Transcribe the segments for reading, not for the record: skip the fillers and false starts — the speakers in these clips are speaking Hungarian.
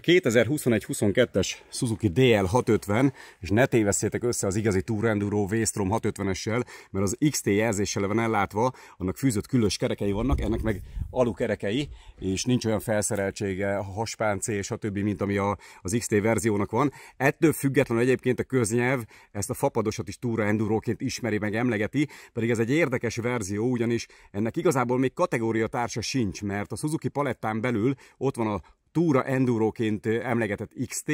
2021-22-es Suzuki DL650, és ne tévesszétek össze az igazi Tour Enduro V-Strom 650-essel, mert az XT jelzéssel van ellátva, annak fűzött különös kerekei vannak, ennek meg alukerekei, és nincs olyan felszereltsége, haspáncé, stb., mint ami az XT verziónak van. Ettől függetlenül egyébként a köznyelv ezt a fapadosat is Tour Enduroként ismeri, meg emlegeti, pedig ez egy érdekes verzió, ugyanis ennek igazából még kategóriatársa sincs, mert a Suzuki palettán belül ott van a Tour Enduroként emlegetett XT,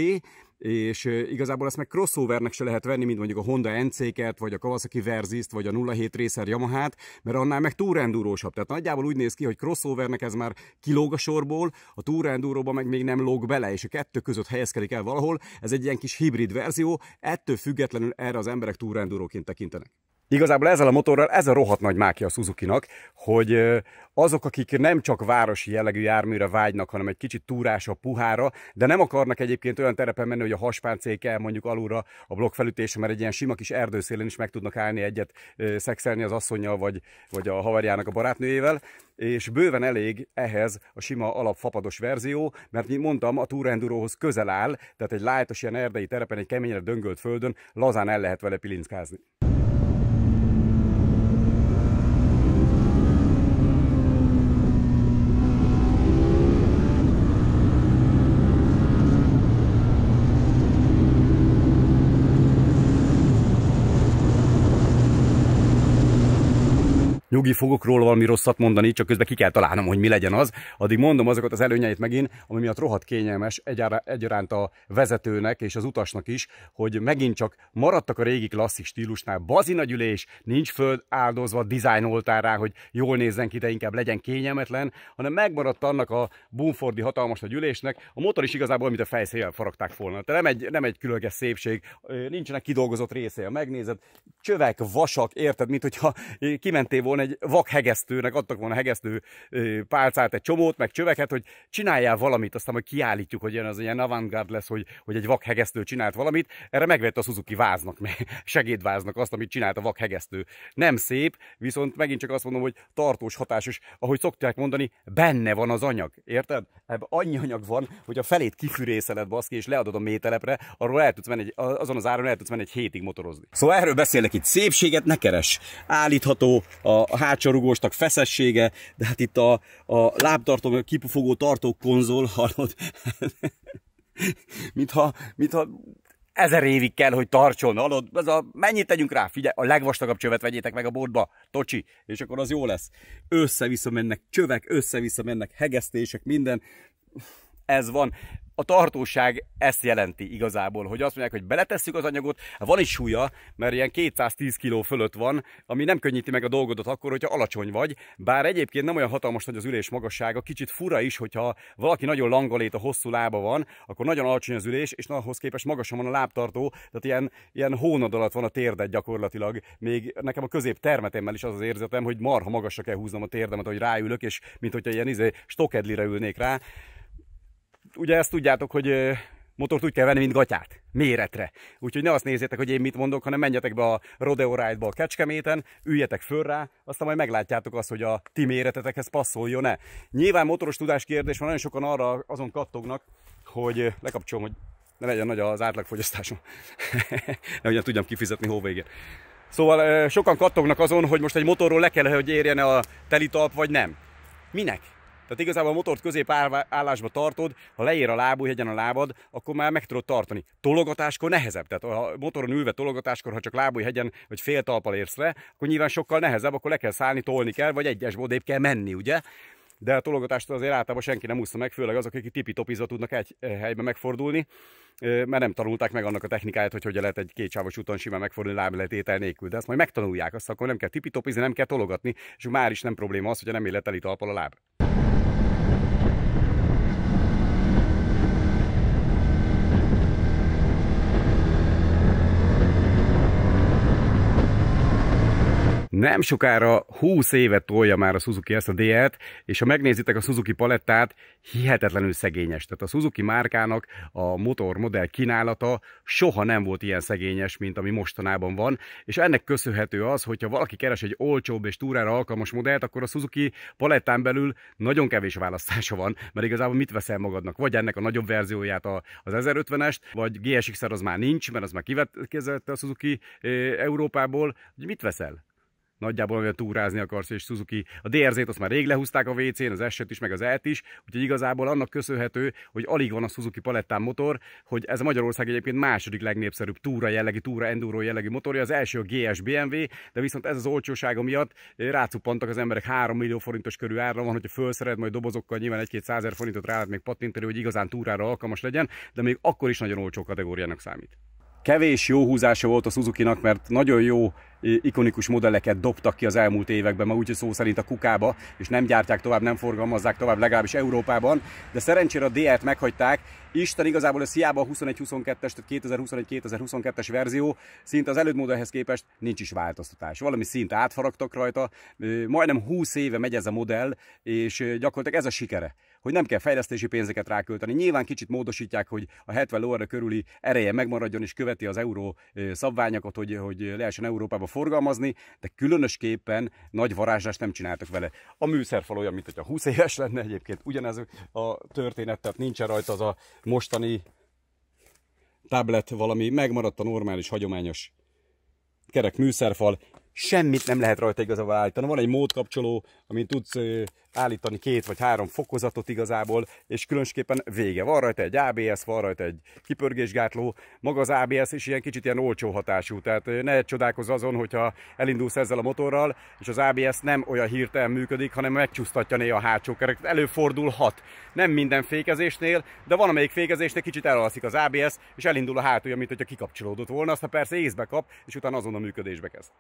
és igazából ezt meg crossovernek se lehet venni, mint mondjuk a Honda NC-ket, vagy a Kawasaki Versys-t, vagy a 07 Racer Yamahát, mert annál meg Tour Endurosabb. Tehát nagyjából úgy néz ki, hogy crossovernek ez már kilóg a sorból, a Tour Enduroba meg még nem lóg bele, és a kettő között helyezkedik el valahol. Ez egy ilyen kis hibrid verzió, ettől függetlenül erre az emberek Tour Enduroként tekintenek. Igazából ezzel a motorral ez a rohadt nagy mákja a Suzukinak, hogy azok, akik nem csak városi jellegű járműre vágynak, hanem egy kicsit túrásabb, puhára, de nem akarnak egyébként olyan terepen menni, hogy a haspáncék el mondjuk alulra a blokkfelütésre, mert egy ilyen sima kis erdőszélén is meg tudnak állni egyet, szexelni az asszonnyal, vagy a haverjának a barátnőjével, és bőven elég ehhez a sima alapfapados verzió, mert mint mondtam, a Tour Endurohoz közel áll, tehát egy lightos ilyen erdei terepen, egy keményre döngölt földön lazán el lehet vele pilinckázni. Nyugi, fogok róla valami rosszat mondani, csak közben ki kell találnom, hogy mi legyen az. Addig mondom azokat az előnyeit megint, ami miatt rohadt kényelmes egyaránt a vezetőnek és az utasnak is, hogy megint csak maradtak a régi klasszik stílusnál, bazinagyülés, nincs föld áldozva, dizájnoltál rá, hogy jól nézzen ki, de inkább legyen kényelmetlen, hanem megmaradt annak a Bumfordi hatalmas nagy ülésnek. A motor is igazából, mint a fejszéjjel faragták volna. Tehát nem egy különleges szépség, nincsenek kidolgozott részei, megnézed, csövek, vasak, érted, mint hogyha kimentél volna egy vakhegesztőnek, adtak volna hegesztő pálcát, egy csomót, meg csöveket, hogy csináljál valamit, aztán majd kiállítjuk, hogy az ilyen avantgárd lesz, hogy egy vakhegesztő csinált valamit. Erre megvette a Suzuki váznak, segédváznak azt, amit csinált a vakhegesztő. Nem szép, viszont megint csak azt mondom, hogy tartós, hatásos, ahogy szokták mondani, benne van az anyag, érted? Ebben annyi anyag van, hogy a felét kifűrészeled, baszki, és leadod a mételepre, arról el tudsz menni, azon az áron el tudsz menni egy hétig motorozni. Szóval erről beszélek itt, szépséget ne keres. Állítható a hátsó rugóstak feszessége, de hát itt a lábtartó, kipufogó tartókonzol, hallod? mintha 1000 évig kell, hogy tartson, hallod? Mennyit tegyünk rá? Figyelj, a legvastagabb csövet vegyétek meg a boltba, tocsi, és akkor az jó lesz. Össze-vissza mennek csövek, össze-vissza mennek hegesztések, minden. Ez van. A tartóság ezt jelenti igazából, hogy azt mondják, hogy beletesszük az anyagot, van is súlya, mert ilyen 210 kg fölött van, ami nem könnyíti meg a dolgodat akkor, hogyha alacsony vagy, bár egyébként nem olyan hatalmas nagy az ülés magassága, kicsit fura is, hogyha valaki nagyon langolét, a hosszú lába van, akkor nagyon alacsony az ülés, és ahhoz képest magasan van a lábtartó, tehát ilyen hónad alatt van a térded gyakorlatilag. Még nekem a középtermetemmel is az az érzetem, hogy marha magasra kell húznom a térdemet, hogy ráülök, és mint hogyha ilyen stokedlire ülnék rá. Ugye ezt tudjátok, hogy motort úgy kell venni, mint gatyát, méretre. Úgyhogy ne azt nézzétek, hogy én mit mondok, hanem menjetek be a Rodeo Ride-ba a Kecskeméten, üljetek föl rá, aztán majd meglátjátok azt, hogy a ti méretetekhez passzoljon-e. Nyilván motoros tudás kérdés, van, nagyon sokan azon kattognak, hogy lekapcsolom, hogy ne legyen nagy az átlagfogyasztásom. Nehogy tudjam kifizetni hóvégén. Szóval sokan kattognak azon, hogy most egy motorról le kell, hogy érjen a telitalp, vagy nem. Minek? Tehát igazából a motort középaállásba tartod, ha leér a lábújhegyen a lábad, akkor már meg tudod tartani. Tologatáskor nehezebb, tehát a motoron ülve tologatáskor, ha csak lábújhegyen vagy fél talppal érsz le, akkor nyilván sokkal nehezebb, akkor le kell szállni, tolni kell, vagy egyesbe odébb kell menni, ugye? De a tologatást azért általában senki nem úszta meg, főleg azok, akik tipi-topizva tudnak egy helyben megfordulni, mert nem tanulták meg annak a technikáját, hogy hogyan lehet egy kétsávos úton simán megfordulni lábletétel nélkül. De azt majd megtanulják, azt akkor nem kell tipi-topizni, nem kell tologatni, és már is nem probléma az, hogy nem élet teli talppal a láb. Nem sokára 20 évet tolja már a Suzuki ezt a DR-t, és ha megnézitek a Suzuki palettát, hihetetlenül szegényes. Tehát a Suzuki márkának a motormodell kínálata soha nem volt ilyen szegényes, mint ami mostanában van, és ennek köszönhető az, hogyha valaki keres egy olcsóbb és túrára alkalmas modellt, akkor a Suzuki palettán belül nagyon kevés választása van, mert igazából mit veszel magadnak? Vagy ennek a nagyobb verzióját, az 1050-est, vagy GSX-er az már nincs, mert az már kivezette a Suzuki Európából, hogy mit veszel? Nagyjából olyan túrázni akarsz, és Suzuki, a DRZ-t azt már rég lehúzták a WC-n, az S-et is, meg az E-t is, úgyhogy igazából annak köszönhető, hogy alig van a Suzuki palettán motor, hogy ez a Magyarország egyébként második legnépszerűbb túra enduro jellegű motorja, az első a GS BMW, de viszont ez az olcsósága miatt rácuppantak az emberek, 3 millió forintos körül ára van, hogyha felszered majd dobozokkal, nyilván 1-200 000 forintot rá lehet még pattintani, hogy igazán túrára alkalmas legyen, de még akkor is nagyon olcsó kategóriának számít. Kevés jó húzása volt a Suzukinak, mert nagyon jó, ikonikus modelleket dobtak ki az elmúlt években, ma úgyhogy szó szerint a kukába, és nem gyártják tovább, nem forgalmazzák tovább, legalábbis Európában, de szerencsére a DR-t meghagyták. Isten igazából ez hiába a 21-22-es, tehát 2021-2022-es verzió, szinte az elődmodellhez képest nincs is változtatás. Valami szinte átfaragtak rajta, majdnem 20 éve megy ez a modell, és gyakorlatilag ez a sikere, hogy nem kell fejlesztési pénzeket rákölteni. Nyilván kicsit módosítják, hogy a 70 lóerő körüli ereje megmaradjon és követi az euró szabványokat, hogy lehessen Európába forgalmazni, de különösképpen nagy varázslást nem csináltak vele. A műszerfal olyan, mint hogyha 20 éves lenne egyébként, ugyanez a történet, tehát nincsen rajta az a mostani tablet, valami megmaradt a normális, hagyományos kerek műszerfal. Semmit nem lehet rajta igazából állítani. Van egy módkapcsoló, amin tudsz állítani 2 vagy 3 fokozatot igazából, és különösképpen vége. Van rajta egy ABS, van rajta egy kipörgésgátló, maga az ABS is ilyen kicsit ilyen olcsó hatású, tehát ne csodálkozz azon, hogyha elindulsz ezzel a motorral, és az ABS nem olyan hirtelen működik, hanem megcsúsztatja néha a hátsó kereket. Előfordulhat. Nem minden fékezésnél, de van amelyik fékezésnél kicsit elalszik az ABS, és elindul a hátulja, mint hogyha kikapcsolódott volna, aztán persze észbe kap, és utána azonnal működésbe kezd.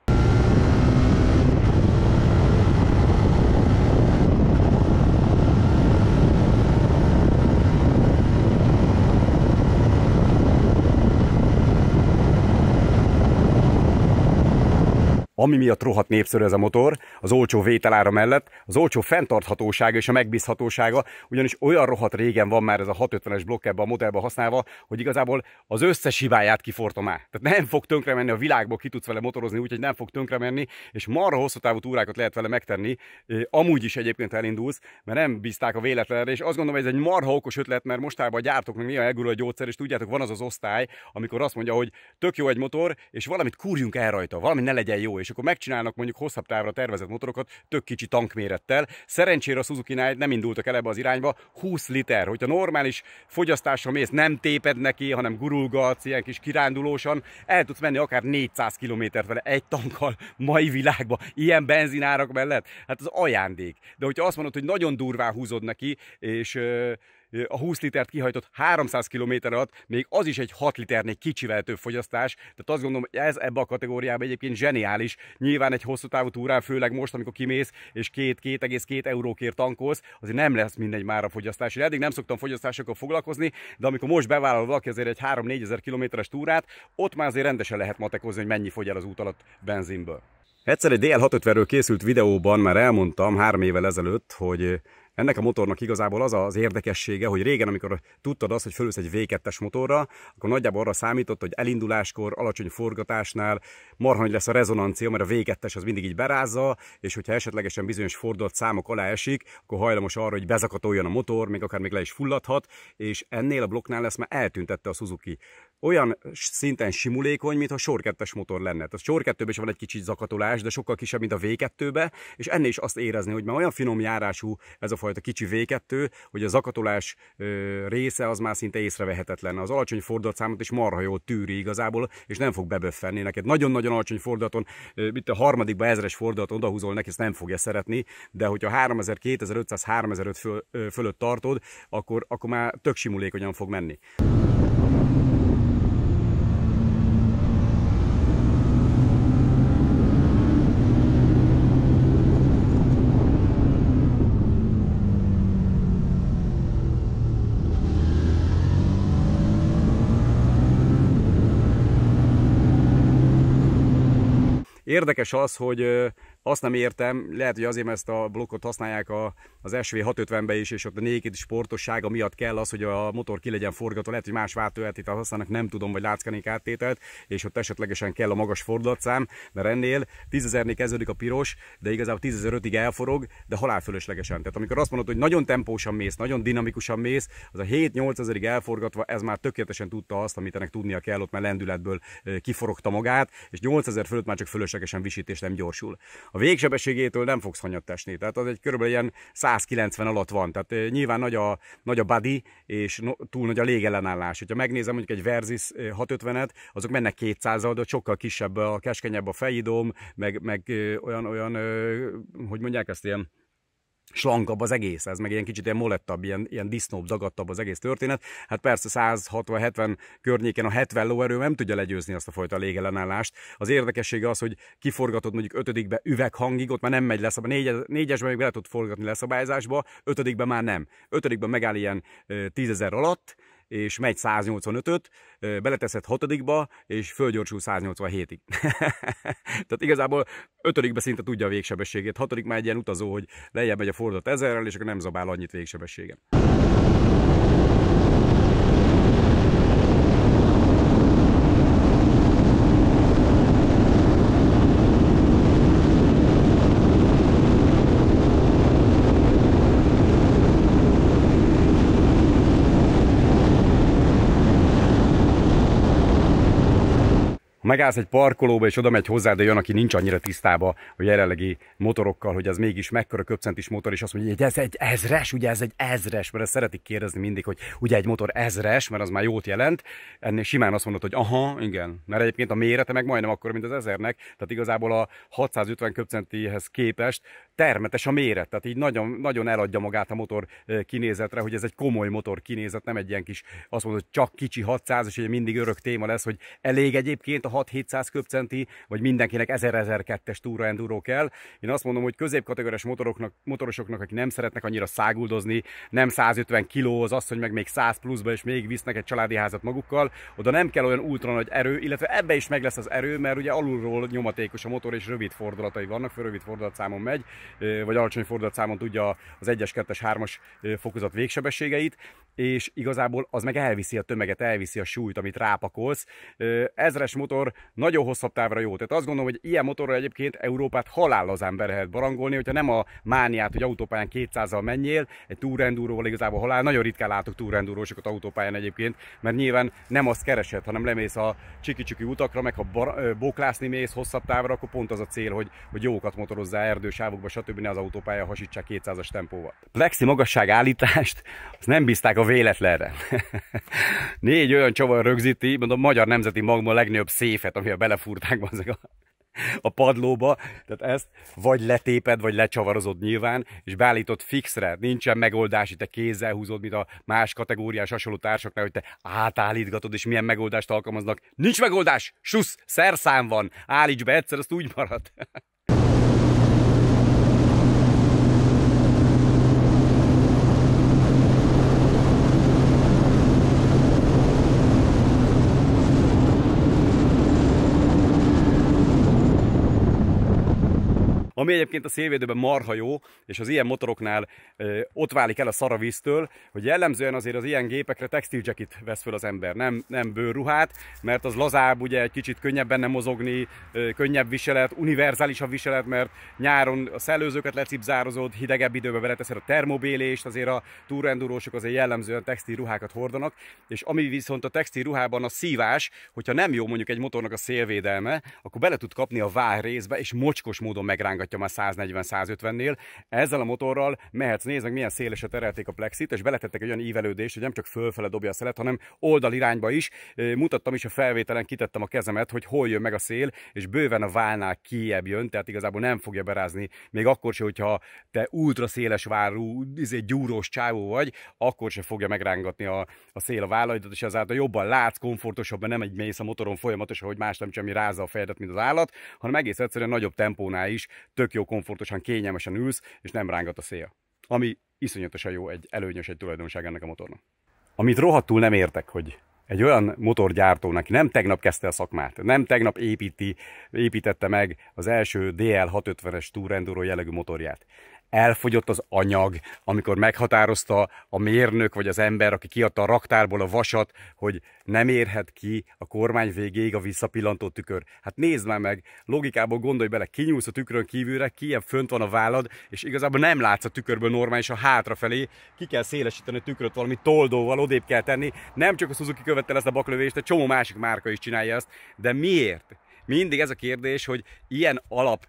Ami miatt rohadt népszerű ez a motor, az olcsó vételára mellett, az olcsó fenntarthatósága és a megbízhatósága, ugyanis olyan rohadt régen van már ez a 650-es blokk ebben a modellben használva, hogy igazából az összes hibáját kifortom át. Tehát nem fog tönkre menni a világból, ki tudsz vele motorozni, úgyhogy nem fog tönkre menni, és marha hosszú távú túrákat lehet vele megtenni. Amúgy is egyébként elindulsz, mert nem bízták a véletlenre, és azt gondolom, hogy ez egy marha okos ötlet, mert mostában a gyártók meg néha elgurul a gyógyszer, és tudjátok, van az az osztály, amikor azt mondja, hogy tök jó egy motor, és valamit kurjunk el rajta, valami ne legyen jó, és akkor megcsinálnak mondjuk hosszabb távra tervezett motorokat tök kicsi tankmérettel. Szerencsére a Suzuki-nál nem indultak el ebbe az irányba. 20 liter, hogyha normális fogyasztásra mész, nem téped neki, hanem gurulgatsz ilyen kis kirándulósan, el tudsz menni akár 400 kilométert vele egy tankkal mai világban, ilyen benzinárak mellett. Hát az ajándék. De hogyha azt mondod, hogy nagyon durván húzod neki, és a 20 litert kihajtott 300 km alatt, még az is egy 6 liternél kicsivel több fogyasztás, tehát azt gondolom, hogy ez ebbe a kategóriába egyébként zseniális. Nyilván egy hosszú távú túrán, főleg most, amikor kimész, és 2,2 eurókért tankolsz, azért nem lesz mindegy már a fogyasztás. Én eddig nem szoktam fogyasztásokkal foglalkozni, de amikor most bevállal valaki azért egy 3-4 ezer kilométeres túrát, ott már azért rendesen lehet matekozni, hogy mennyi fogy el az út alatt benzinből. Egyszer egy DL650-ről készült videóban már elmondtam 3 évvel ezelőtt, hogy ennek a motornak igazából az az érdekessége, hogy régen, amikor tudtad azt, hogy fölülsz egy V2-es motorra, akkor nagyjából arra számított, hogy elinduláskor, alacsony forgatásnál marha nagy lesz a rezonancia, mert a V2-es az mindig így berázza, és hogyha esetlegesen bizonyos fordulat számok alá esik, akkor hajlamos arra, hogy bezakatoljon a motor, még akár még le is fulladhat, és ennél a blokknál ezt már eltüntette a Suzuki. Olyan szinten simulékony, mintha sor 2-es motor lenne. A sor 2-ben is van egy kicsit zakatolás, de sokkal kisebb, mint a V2-be, és ennél is azt érezni, hogy már olyan finom járású ez a fajta kicsi V2, hogy a zakatolás része az már szinte észrevehetetlen. Az alacsony fordulatszámot is marha jól tűri igazából, és nem fog beböffenni. Neked nagyon-nagyon alacsony fordulaton, itt a harmadikba 1000-es fordulaton odahúzol neki, ezt nem fogja szeretni, de hogyha 3000, 2500, 3005 fölött tartod, akkor már tök simulékonyan fog menni. Érdekes az, hogy azt nem értem, lehet, hogy azért, mert ezt a blokkot használják az SV650-be is, és ott a négy sportossága miatt kell az, hogy a motor ki legyen forgatva, lehet, hogy más váltóeltételt használnak, nem tudom, vagy látszanék áttételt, és ott esetlegesen kell a magas fordulatszám, mert ennél 10.000-nél kezdődik a piros, de igazából 10.500-ig elforog, de halálfölöslegesen. Tehát amikor azt mondod, hogy nagyon tempósan mész, nagyon dinamikusan mész, az a 7-8.000-ig elforgatva, ez már tökéletesen tudta azt, amit ennek tudnia kell, ott már lendületből kiforogta magát, és 8.000 fölött már csak fölöslegesen visítés, nem gyorsul. A végsebességétől nem fogsz hanyatt esni, tehát az egy körülbelül ilyen 190 alatt van, tehát nyilván nagy a body, és túl nagy a légellenállás. Ha megnézem mondjuk egy Versys 650-et, azok mennek 200-al, de sokkal kisebb, a keskenyebb a fejidom, meg olyan, hogy mondják ezt, ilyen slankabb az egész, ez meg ilyen kicsit ilyen molettabb, ilyen disznóbb, dagadtabb az egész történet. Hát persze 160-70 környéken a 70 lóerő nem tudja legyőzni azt a fajta légellenállást. Az érdekessége az, hogy kiforgatod mondjuk 5-be üveghangig, ott már nem megy leszabályzásba, 4-esben még bele tud forgatni leszabályzásba, 5-ben már nem. 5-ben megáll ilyen 10.000 alatt, és megy 185-öt, beleteszed 6-ba, és fölgyorsul 187-ig. Tehát igazából 5-be szinte tudja a végsebességét, 6 már egy ilyen utazó, hogy lejjebb megy a fordulat 1000-rel, és akkor nem zabál annyit végsebességen. Megállsz egy parkolóba, és oda megy hozzá, de jön, aki nincs annyira tisztába a jelenlegi motorokkal, hogy ez mégis mekkora köbcentis motor, és azt mondja, hogy ez egy ezres, ugye ez egy ezres, mert ezt szeretik kérdezni mindig, hogy ugye egy motor ezres, mert az már jót jelent. Ennél simán azt mondod, hogy aha, igen, mert egyébként a mérete meg majdnem akkora, mint az 1000-nek, tehát igazából a 650 köbcentihez képest termetes a méret, tehát így nagyon, nagyon eladja magát a motor kinézetre, hogy ez egy komoly motor kinézet, nem egy ilyen kis, azt mondod, hogy csak kicsi 600, és ugye mindig örök téma lesz, hogy elég egyébként a 6-700 köbcenti, vagy mindenkinek 1000-1002-es túra enduro kell. Én azt mondom, hogy középkategóriás motorosoknak, akik nem szeretnek annyira száguldozni, nem 150 kilóhoz, az, hogy meg még 100 pluszba, és még visznek egy családi házat magukkal, oda nem kell olyan ultra nagy erő, illetve ebbe is meg lesz az erő, mert ugye alulról nyomatékos a motor, és rövid fordulatai vannak, föl rövid fordulatszámon megy, vagy alacsony fordulatszámon tudja az 1-es, 2-es, 3-as fokozat végsebességeit, és igazából az meg elviszi a tömeget, elviszi a súlyt, amit rápakolsz. Ezres motor nagyon hosszabb távra jó. Tehát azt gondolom, hogy ilyen motorral egyébként Európát halállazán be lehet barangolni, hogyha nem a mániát, hogy autópályán 200-al menjél, egy túrendúróval igazából halál. Nagyon ritkán látok túrendúrósokat autópályán egyébként, mert nyilván nem azt keresed, hanem lemész a csiki-csiki utakra, meg ha boklászni mész hosszabb távra, akkor pont az a cél, hogy jókat motorozzál erdősávokba, stb. Ne az autópálya hasítsák 200-as tempóval. Plexi magasságállítást, azt nem bízták a véletlenre. 4 olyan csavar rögzíti, mondom, a Magyar Nemzeti Magma a legnagyobb széfet, amivel belefúrták a padlóba, tehát ezt vagy letéped, vagy lecsavarozod nyilván, és beállítod fixre, nincsen megoldás, itt te kézzel húzod, mint a más kategóriás hasonló társaknál, hogy te átállítgatod, és milyen megoldást alkalmaznak. Nincs megoldás! Susz! Szerszám van! Állíts be egyszer, azt úgy marad. Ami egyébként a szélvédőben marha jó, és az ilyen motoroknál ott válik el a szar a víztől, hogy jellemzően azért az ilyen gépekre textil jacket vesz föl az ember, nem bőrruhát, mert az lazább, ugye egy kicsit könnyebb benne mozogni, könnyebb viselet, univerzális a viselet, mert nyáron a szellőzőket lecipzározod, hidegebb időben beleteszed a termobélést, azért a túrendúrósok azért jellemzően textil ruhákat hordanak, és ami viszont a textil ruhában a szívás, hogyha nem jó mondjuk egy motornak a szélvédelme, akkor bele tud kapni a váll részbe, és mocskos módon megrángatja már 140-150-nél. Ezzel a motorral mehetsz, nézd meg milyen szélesre terelték a plexit, és beletettek egy olyan ívelődést, hogy nem csak fölfele dobja a szelet, hanem oldalirányba is. Mutattam is a felvételen, kitettem a kezemet, hogy hol jön meg a szél, és bőven a válnál kijebb jön, tehát igazából nem fogja berázni, még akkor se, hogyha te ultra széles várú, gyúrós csávó vagy, akkor se fogja megrángatni a szél a vállaidat, és ezáltal jobban látsz, komfortosabban nem egy mész a motoron folyamatosan, hogy más nem semmi rázza a fejedet, mint az állat, hanem egész egyszerűen nagyobb tempónál is tök jó, komfortosan, kényelmesen ülsz, és nem rángat a szél. Ami iszonyatosan jó, előnyös egy tulajdonság ennek a motornak. Amit rohadtul nem értek, hogy egy olyan motorgyártónak, aki nem tegnap kezdte a szakmát, nem tegnap építette meg az első DL650-es Tour Enduro jellegű motorját. Elfogyott az anyag, amikor meghatározta a mérnök vagy az ember, aki kiadta a raktárból a vasat, hogy nem érhet ki a kormány végéig a visszapillantó tükör. Hát nézd már meg, logikából gondolj bele, kinyúlsz a tükrön kívülre, kijebb fönt van a vállad, és igazából nem látsz a tükörből normálisan hátrafelé, ki kell szélesíteni a tükröt valami toldóval, odébb kell tenni. Nem csak a Suzuki követte ezt a baklövést, egy csomó másik márka is csinálja ezt, de miért? Mindig ez a kérdés, hogy ilyen alap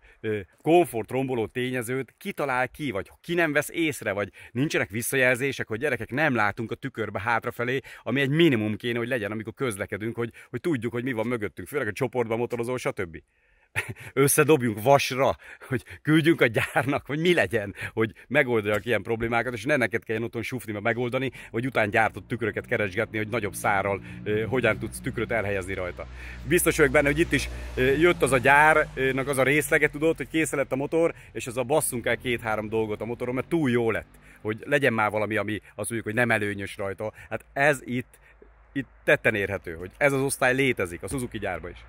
komfortromboló tényezőt kitalál ki, vagy ki nem vesz észre, vagy nincsenek visszajelzések, hogy gyerekek, nem látunk a tükörbe hátrafelé, ami egy minimum kéne, hogy legyen, amikor közlekedünk, hogy tudjuk, hogy mi van mögöttünk, főleg a csoportban motorozó, stb. Összedobjunk vasra, hogy küldjünk a gyárnak, hogy mi legyen, hogy megoldják ilyen problémákat, és ne neked kelljen otthon sufniba megoldani, vagy után gyártott tükröket keresgetni, hogy nagyobb szárral hogyan tudsz tükröt elhelyezni rajta. Biztos vagyok benne, hogy itt is jött az a gyárnak az a részlege, tudod, hogy készen lett a motor, és az a basszunk el 2-3 dolgot a motoron, mert túl jó lett, hogy legyen már valami, ami azt mondjuk, hogy nem előnyös rajta. Hát ez itt tetten érhető, hogy ez az osztály létezik a Suzuki gyárban is.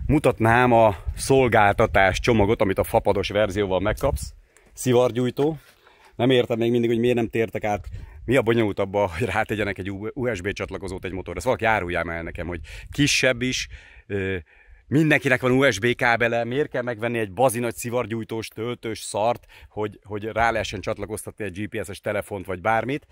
Mutatnám a szolgáltatás csomagot, amit a fapados verzióval megkapsz. Szivargyújtó. Nem értem még mindig, hogy miért nem tértek át. Mi a bonyolult abban, hogy rátegyenek egy USB csatlakozót egy motorra. Ezt valaki áruljál el nekem, hogy kisebb is, mindenkinek van USB kábele, miért kell megvenni egy bazinagy szivargyújtós, töltős szart, hogy rá lehessen csatlakoztatni egy GPS-es telefont vagy bármit.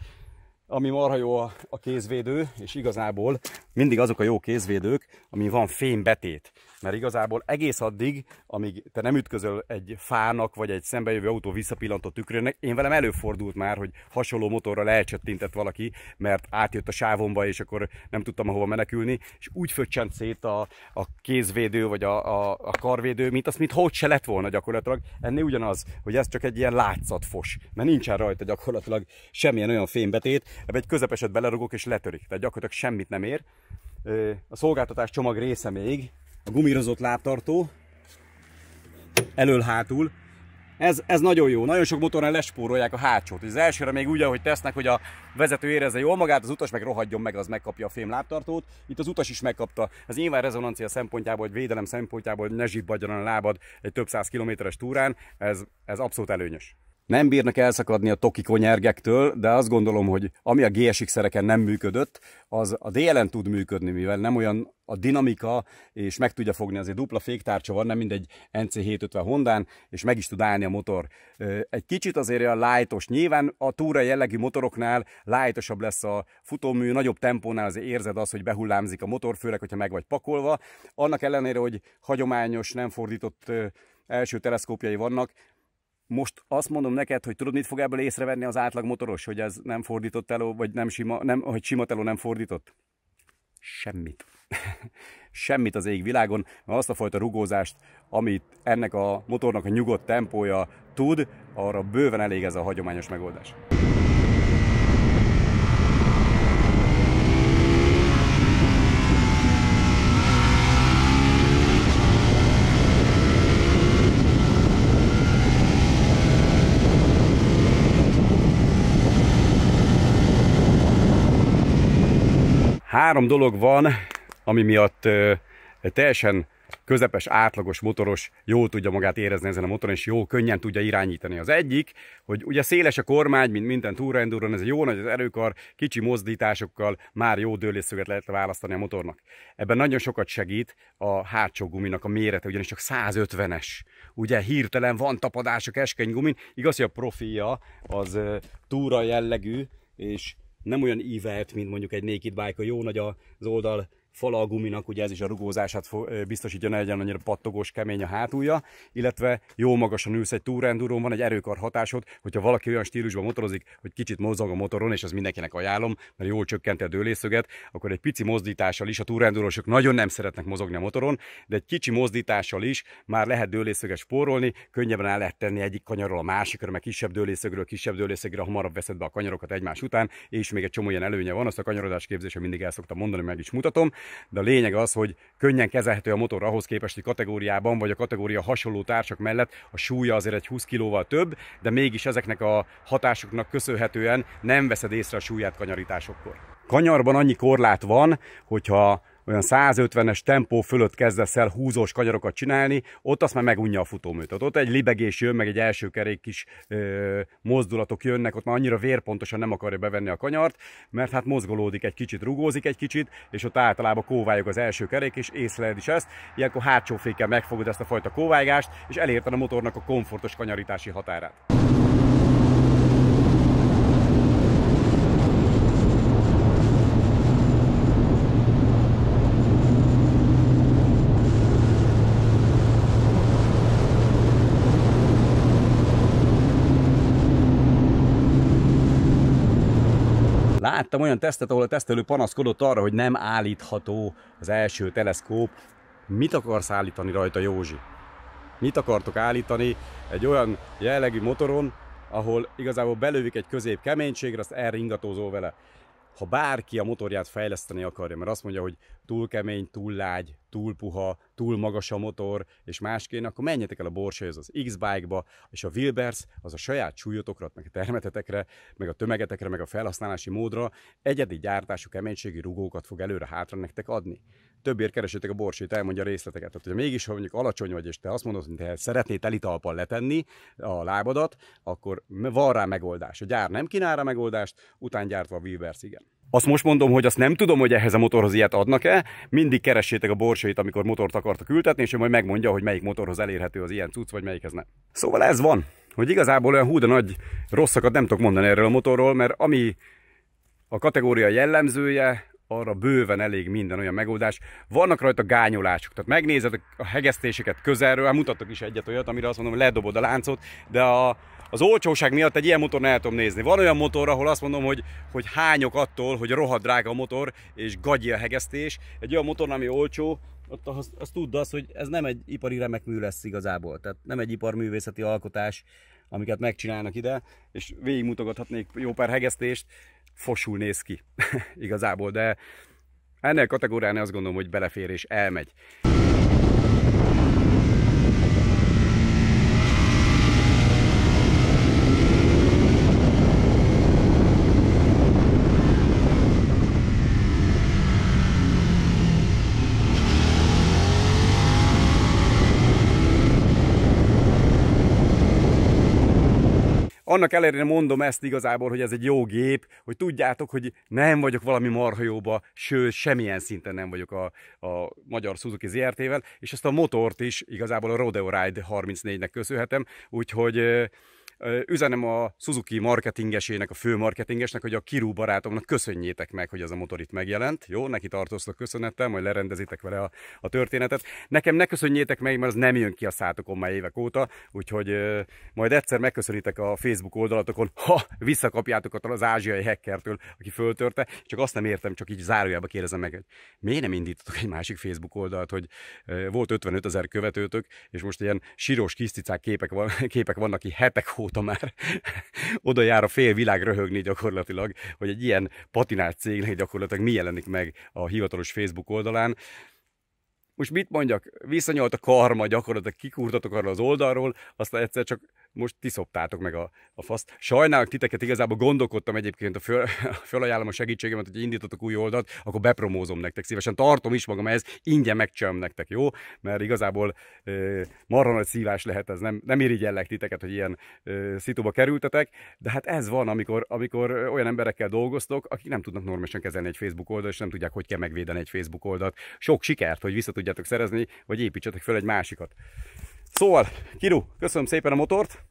Ami marha jó a kézvédő, és igazából mindig azok a jó kézvédők, ami van fémbetét. Mert igazából egész addig, amíg te nem ütközöl egy fának, vagy egy szembejövő autó visszapillantó tükrönek, én velem előfordult már, hogy hasonló motorral elcsettintett valaki, mert átjött a sávomba, és akkor nem tudtam ahova menekülni, és úgy föccsent szét a kézvédő, vagy a karvédő, mint azt, mintha ott se lett volna gyakorlatilag. Ennél ugyanaz, hogy ez csak egy ilyen látszatfos, mert nincsen rajta gyakorlatilag semmilyen olyan fémbetét, ebbe egy közepeset belerugok és letörik, tehát gyakorlatilag semmit nem ér. A szolgáltatás csomag része még a gumírozott lábtartó, elől-hátul. Ez nagyon jó, nagyon sok motornál lespórolják a hátsót. Az elsőre még úgy, ahogy tesznek, hogy a vezető érezze jól magát, az utas meg rohadjon meg, az megkapja a fém lábtartót. Itt az utas is megkapta. Az nyilván rezonancia szempontjából, vagy védelem szempontjából, hogy ne zsibbadjon a lábad egy több száz kilométeres túrán, ez abszolút előnyös. Nem bírnak elszakadni a toki konyergektől, de azt gondolom, hogy ami a GSX-szereken nem működött, az a DL-en tud működni, mivel nem olyan a dinamika, és meg tudja fogni, azért dupla féktárcsa van, nem mindegy NC750 Hondán, és meg is tud állni a motor. Egy kicsit azért olyan lightos, nyilván a túra jellegű motoroknál lightosabb lesz a futómű, nagyobb tempónál azért érzed azt, hogy behullámzik a motor, főleg, hogyha meg vagy pakolva. Annak ellenére, hogy hagyományos, nem fordított első teleszkópjai vannak, most azt mondom neked, hogy tudod, mit fog ebből észrevenni az átlag motoros, hogy ez nem fordított teló, vagy hogy sima teló nem fordított? Semmit. Semmit az égvilágon, mert azt a fajta rugózást, amit ennek a motornak a nyugodt tempója tud, arra bőven elég ez a hagyományos megoldás. Három dolog van, ami miatt egy teljesen közepes, átlagos motoros jól tudja magát érezni ezen a motoron, és jó, könnyen tudja irányítani. Az egyik, hogy ugye széles a kormány, mint minden Tour Enduron, ez jó nagy az erőkar, kicsi mozdításokkal már jó dőlésszöget lehet választani a motornak. Ebben nagyon sokat segít a hátsó guminak a mérete, ugyanis csak 150-es. Ugye hirtelen van tapadás a keskeny gumin, igaz, hogy a profilja az túra jellegű, és nem olyan ívelt, mint mondjuk egy naked bike, jó nagy az oldal fala a guminak, ugye ez is a rugózását biztosítja, ne legyen annyira pattogós, kemény a hátulja, illetve jó magasan ülsz egy Tour Endurón, van egy erőkar hatásod, hogyha valaki olyan stílusban motorozik, hogy kicsit mozog a motoron, és az mindenkinek ajánlom, mert jól csökkenti a dőlészöget, akkor egy pici mozdítással is, a Tour Endurósok nagyon nem szeretnek mozogni a motoron, de egy kicsi mozdítással is már lehet dőlészöget spórolni, könnyebben el lehet tenni egyik kanyarról a másikra, meg kisebb dőlészögre, hamarabb veszed be a kanyarokat egymás után, és még egy csomó ilyen előnye van, azt a kanyarodás képzésen mindig el szoktam mondani, meg is mutatom. de a lényeg az, hogy könnyen kezelhető a motor ahhoz képest, hogy kategóriában vagy a kategória hasonló társak mellett a súlya azért egy 20 kilóval több, de mégis ezeknek a hatásoknak köszönhetően nem veszed észre a súlyát kanyarításokkor. Kanyarban annyi korlát van, hogyha olyan 150-es tempó fölött kezdesz el húzós kanyarokat csinálni, ott azt már megunja a futómű. Tehát ott egy libegés jön, meg egy első kerék kis mozdulatok jönnek, ott már annyira vérpontosan nem akarja bevenni a kanyart, mert hát mozgolódik egy kicsit, rugózik egy kicsit, és ott általában kóvályog az első kerék, és észleled is ezt. Ilyenkor hátsó fékkel megfogod ezt a fajta kóválygást, és elérted a motornak a komfortos kanyarítási határát. Láttam olyan tesztet, ahol a tesztelő panaszkodott arra, hogy nem állítható az első teleszkóp. Mit akarsz állítani rajta, Józsi? Mit akartok állítani egy olyan jellegű motoron, ahol igazából belövik egy közép keménységre, azt elringatózol vele. Ha bárki a motorját fejleszteni akarja, mert azt mondja, hogy túl kemény, túl lágy, túl puha, túl magas a motor, és másként, akkor menjetek el a Borséhez, az X-Bike-ba, és a Wilbers az a saját súlyotokra, meg a termetetekre, meg a tömegetekre, meg a felhasználási módra egyedi gyártású keménységi rugókat fog előre-hátra nektek adni. Többért keresétek a Borsét, elmondja a részleteket. Tehát, hogyha mégis, ha mondjuk alacsony vagy, és te azt mondod, hogy te szeretnéd telitalppal letenni a lábadat, akkor van rá megoldás. A gyár nem kínál rá megoldást, utángyártva a Wilbers igen. Azt most mondom, hogy azt nem tudom, hogy ehhez a motorhoz ilyet adnak-e. Mindig keressétek a Borsét, amikor motort akartak ültetni, és ő majd megmondja, hogy melyik motorhoz elérhető az ilyen cucc, vagy melyikhez nem. Szóval ez van, hogy igazából olyan hú de nagy rosszakat nem tudok mondani erről a motorról, mert ami a kategória jellemzője, arra bőven elég minden olyan megoldás. Vannak rajta gányolások, tehát megnézed a hegesztéseket közelről, hát mutattok is egyet olyat, amire azt mondom, hogy ledobod a láncot, de az olcsóság miatt egy ilyen motor el tudom nézni. Van olyan motor, ahol azt mondom, hogy hányok attól, hogy rohadt drága a motor, és gagyi a hegesztés. Egy olyan motor, ami olcsó, ott azt tudd azt, hogy ez nem egy ipari remekmű lesz igazából. Tehát nem egy iparművészeti alkotás, amiket megcsinálnak ide, és végigmutogathatnék jó pár hegesztést, fosul néz ki igazából, de ennél a kategóriánál azt gondolom, hogy belefér és elmegy. Annak ellenére mondom ezt igazából, hogy ez egy jó gép, hogy tudjátok, hogy nem vagyok valami marha jóba, sőt, semmilyen szinten nem vagyok a magyar Suzuki ZRT-vel, és ezt a motort is igazából a Rodeo Ride 34-nek köszönhetem, úgyhogy üzenem a Suzuki marketingesének, a fő marketingesnek, hogy a Kiru barátomnak köszönjétek meg, hogy ez a motor itt megjelent. Jó, neki tartoztok köszönettel, majd lerendezitek vele a történetet. Nekem ne köszönjétek meg, mert az nem jön ki a szátokon már évek óta, úgyhogy majd egyszer megköszönitek a Facebook oldalatokon, ha visszakapjátok az ázsiai hackertől, aki föltörte. Csak azt nem értem, csak így zárójelbe kérdezem meg, hogy miért nem indítotok egy másik Facebook oldalt, hogy volt 55 000 követőtök, és most ilyen sírós kiscicák képek vannak ki hetek óta már oda jár a fél világ röhögni gyakorlatilag, hogy egy ilyen patinált cégnek gyakorlatilag mi jelenik meg a hivatalos Facebook oldalán. Most mit mondjak? Visszanyalt a karma, gyakorlatilag kikurtatok arra az oldalról, aztán egyszer csak most ti szoptátok meg a faszt. Sajnálok titeket, igazából gondolkodtam egyébként, fölajánlom a segítségemet, hogy indítotok új oldalt, akkor bepromózom nektek szívesen. Tartom is magam ehhez, ingyen megcsinálom nektek, jó? Mert igazából marha nagy szívás lehet ez, nem irigyellek titeket, hogy ilyen szituba kerültetek, de hát ez van, amikor olyan emberekkel dolgoztok, akik nem tudnak normálisan kezelni egy Facebook oldalt, és nem tudják, hogy kell megvédeni egy Facebook oldalt. Sok sikert, hogy vissza tudjátok szerezni, vagy építsetek fel egy másikat. Szóval, Kiru, köszönöm szépen a motort.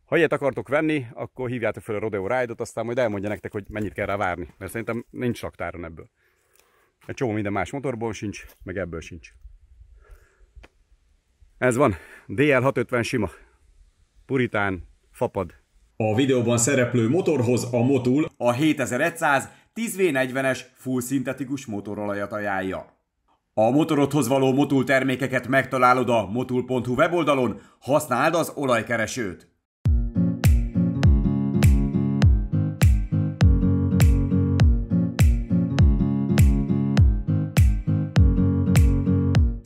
Ha ilyet akartok venni, akkor hívjátok fel a Rodeo Ride-ot, aztán majd elmondja nektek, hogy mennyit kell rá várni. Mert szerintem nincs raktáron ebből. Egy csomó minden más motorból sincs, meg ebből sincs. Ez van. DL650 sima. Puritán, fapad. A videóban szereplő motorhoz a Motul a 7100 10V40-es full szintetikus motorolajat ajánlja. A motorodhoz való Motul termékeket megtalálod a motul.hu weboldalon, használd az olajkeresőt.